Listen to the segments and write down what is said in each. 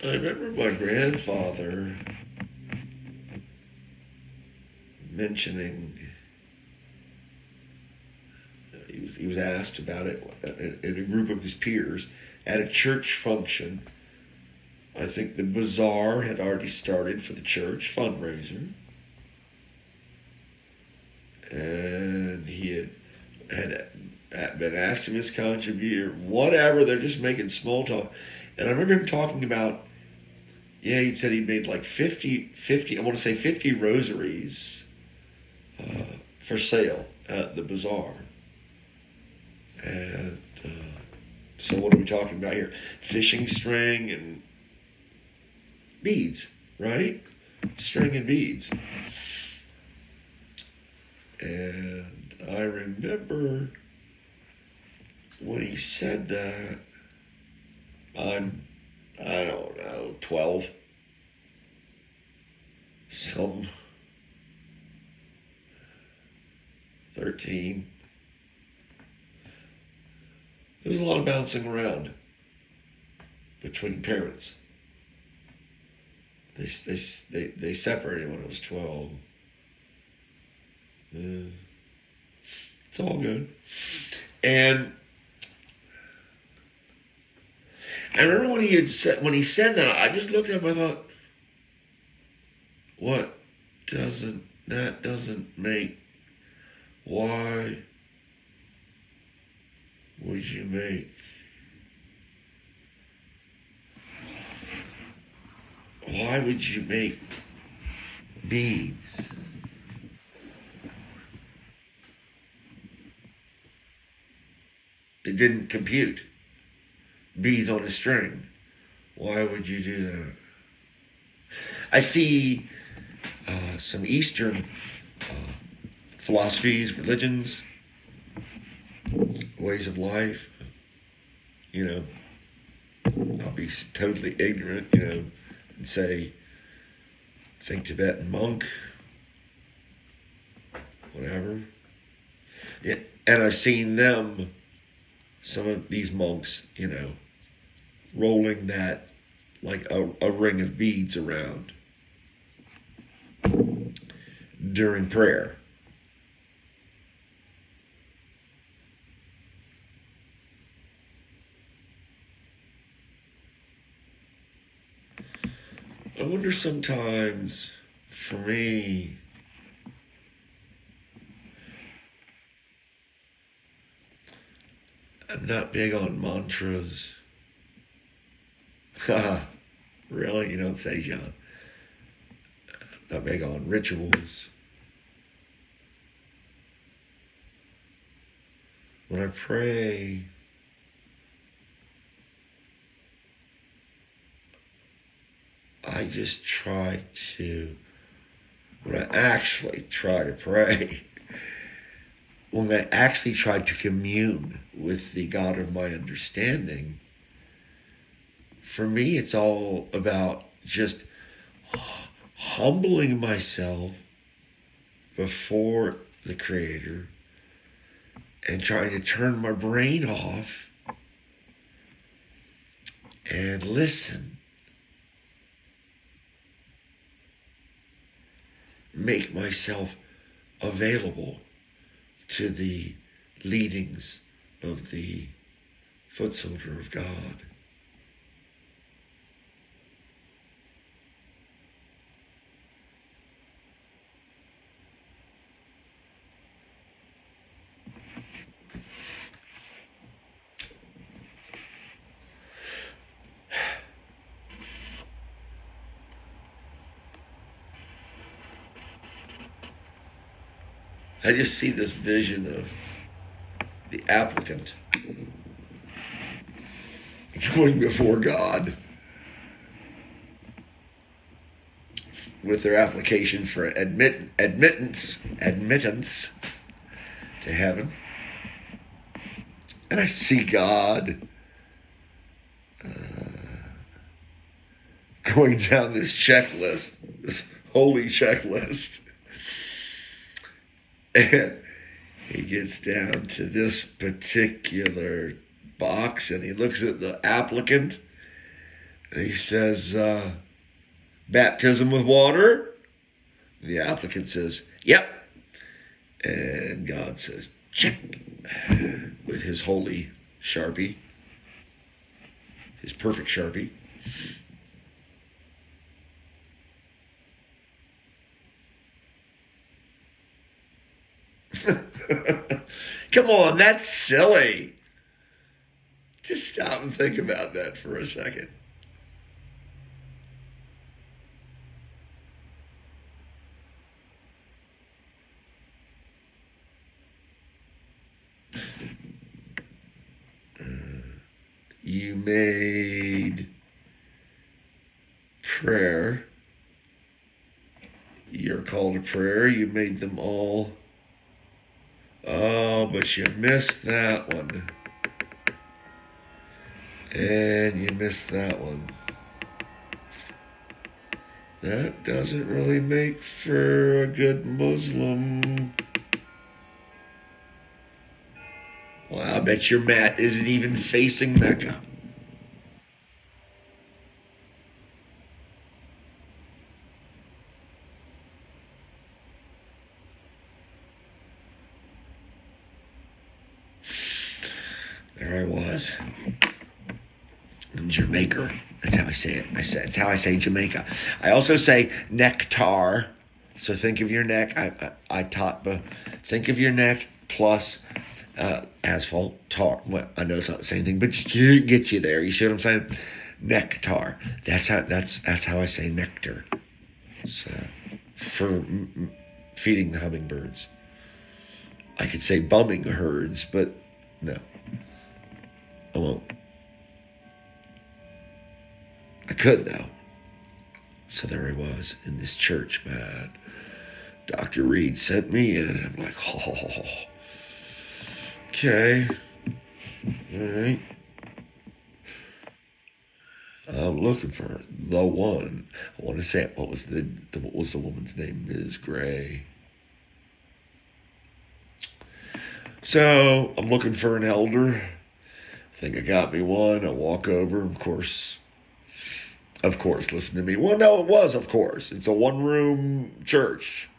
I remember my grandfather mentioning, he was asked about it in a group of his peers at a church function. I think the bazaar had already started for the church fundraiser, and he had been asked him his contribution, whatever. They're just making small talk, and I remember him talking about, yeah, he said he made like 50, I want to say 50 rosaries for sale at the bazaar. And so what are we talking about here? Fishing string and beads, right? String and beads. And I remember when he said that, I don't know, 12, some 13. There was a lot of bouncing around between parents. They separated when I was 12. It's all good. And I remember when he said that, I just looked at him. I thought, what doesn't make? Why would you make? Why would you make beads? It didn't compute. Beads on a string. Why would you do that? I see some Eastern philosophies, religions, ways of life. I'll be totally ignorant, and say, think Tibetan monk, whatever. Yeah, and I've seen them, some of these monks, rolling that like a ring of beads around during prayer. I wonder sometimes, for me, I'm not big on mantras. Really? You don't say, John. I'm not big on rituals. When I pray, I just try to, when I actually try to pray, when I actually try to commune with the God of my understanding, for me it's all about just humbling myself before the Creator and trying to turn my brain off and listen. Make myself available to the leadings of the foot soldier of God. I just see this vision of the applicant going before God with their application for admittance to heaven. And I see God going down this checklist, this holy checklist. And he gets down to this particular box and he looks at the applicant And he says, baptism with water? The applicant says, yep. And God says, check, with his holy Sharpie, his perfect Sharpie. Come on, that's silly. Just stop and think about that for a second. You made prayer, your call to prayer, you made them all. Oh, but you missed that one. And you missed that one. That doesn't really make for a good Muslim. Well, I bet your mat isn't even facing Mecca. There I was. In Jamaica. That's how I say it. That's how I say Jamaica. I also say nectar. So think of your neck. I taught, but think of your neck plus asphalt tar. Well, I know it's not the same thing, but it gets you there. You see what I'm saying? Nectar. That's how I say nectar. So for feeding the hummingbirds. I could say bumming herds, but no, I won't. I could though. So there I was in this church, man. Dr. Reed sent me in. I'm like, oh, okay, all right. I'm looking for the one. I want to say it. What was the woman's name? Ms. Gray. So I'm looking for an elder. I think I got me one. I walk over. Of course, listen to me. Well, no, it was, of course. It's a one-room church.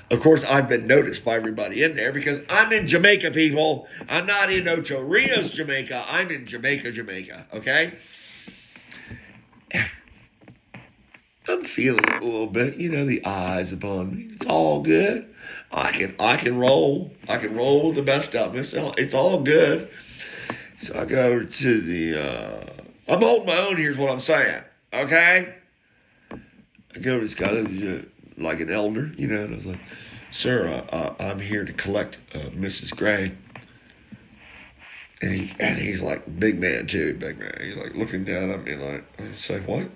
Of course, I've been noticed by everybody in there because I'm in Jamaica, people. I'm not in Ocho Rios, Jamaica. I'm in Jamaica, okay? I'm feeling it a little bit. You know, the eyes upon me. It's all good. I can roll. I can roll with the best of them. It's all good. So I go to the... I'm holding my own, here's what I'm saying. Okay? I go to this guy, like an elder, you know, and I was like, sir, I'm here to collect Mrs. Gray. And he's like, big man too, big man. He's like looking down at me like, say what?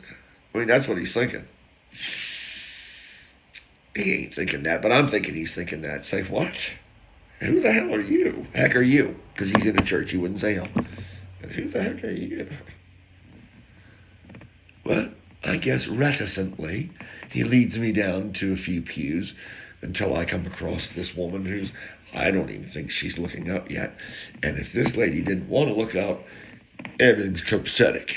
I mean, that's what he's thinking. He ain't thinking that, but I'm thinking he's thinking that. Say what? Who the hell are you? Heck are you? Because he's in a church, he wouldn't say hell. Who the heck are you? Well, I guess reticently, he leads me down to a few pews until I come across this woman who's, I don't even think she's looking up yet. And if this lady didn't want to look up, everything's copacetic.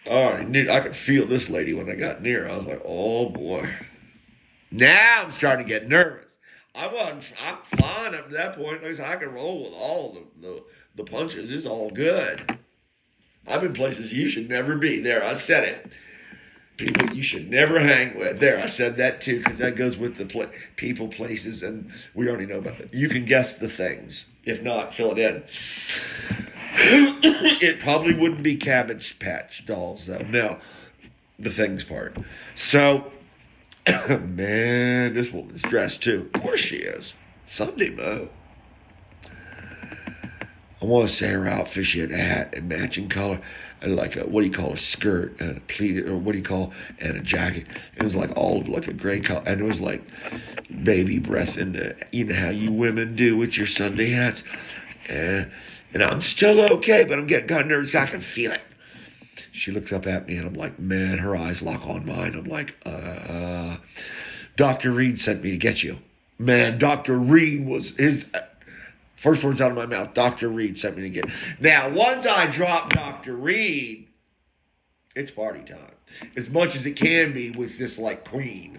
I could feel this lady when I got near. I was like, oh boy. Now I'm starting to get nervous. I'm fine up to that point. At least I can roll with all the punches. It's all good. I'm in places you should never be. There, I said it. People you should never hang with. There, I said that too, because that goes with the people, places, and we already know about it. You can guess the things. If not, fill it in. It probably wouldn't be Cabbage Patch dolls, though. No, the things part. So, man, this woman's dressed too. Of course she is. Sunday, Mo. I want to say her outfit, she had a hat and matching color, and like a skirt and a pleated, or and a jacket. It was like all of like a gray color, and it was like baby breath into, you know how you women do with your Sunday hats. And I'm still okay, but I'm getting kind of nervous. I can feel it. She looks up at me, and I'm like, man, her eyes lock on mine. I'm like, Dr. Reed sent me to get you. Man, Dr. Reed was his... First words out of my mouth, Dr. Reed sent me to get. Now, once I drop Dr. Reed, it's party time. As much as it can be with this like queen.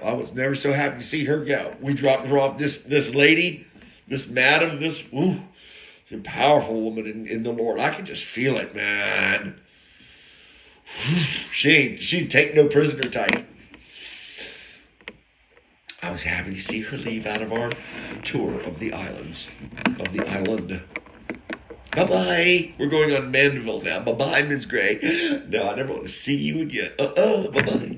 I was never so happy to see her go. We dropped her off. This lady, this madam, this powerful woman in the Lord. I can just feel it, man. She'd take no prisoner type. I was happy to see her leave out of our tour of the islands, of the island. Bye-bye. We're going on Mandeville now. Bye-bye, Ms. Gray. No, I never want to see you again. Bye-bye.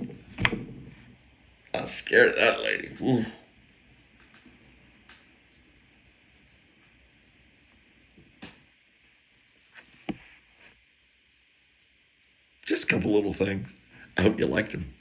I was scared of that lady. Ooh. Just a couple little things. I hope you liked them.